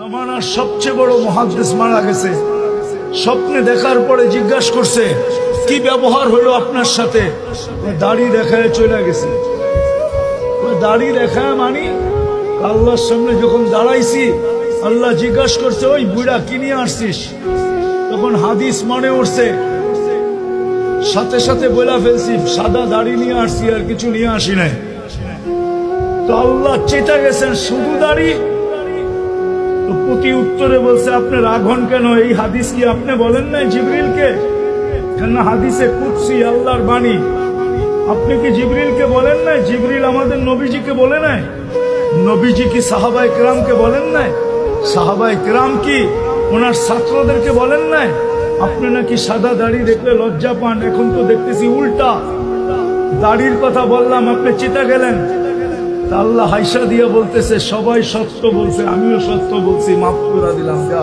জামানার সবচেয়ে বড় মুহাদ্দিস মারা গেছে। স্বপ্নে দেখার পরে জিজ্ঞাসা করছে, কি ব্যবহার হলো আপনার সাথে? দাড়ি দেখায় চলে গেছে। দাড়ি দেখায় মানি আল্লাহর সামনে যখন দাঁড়াইছি, আল্লাহ জিজ্ঞাসা করছে, ওই বুড়া কি নিয়ে আসছিস? তখন হাদিস মনে উঠছে, সাথে সাথে বলে ফেলছি, সাদা দাড়ি নিয়ে আসছি, আর কিছু নিয়ে আসি নাই। তো আল্লাহ চেতা গেছেন, শুধু দাড়ি? তো প্রতি উত্তরে বলছে, আপনি রাগ হন কেন? এই হাদিস কি আপনি বলেন নাই জিবরিলকে? কেন হাদিসে কুদসি, আল্লাহর বাণী। আপনি কি জিবরিলকে বলেন নাই? জিবরিল আমাদের নবীজিকে বলে নাই? নবীজি কি সাহাবায়ে কেরামকে বলেন নাই? সাহাবায়ে কেরাম কি ওনার ছাত্রদেরকে বলেন নাই? আপনি নাকি সাদা দাড়ি দেখলে লজ্জা পান, এখন তো দেখতেছি উল্টা। দাড়ির কথা বললাম, আপনি চেতা গেলেন। আল্লাহ হাইসা দিয়ে বলতেছে, সবাই সত্য বলছে, আমিও সত্য বলছি, মাফ করে দিলাম, যা।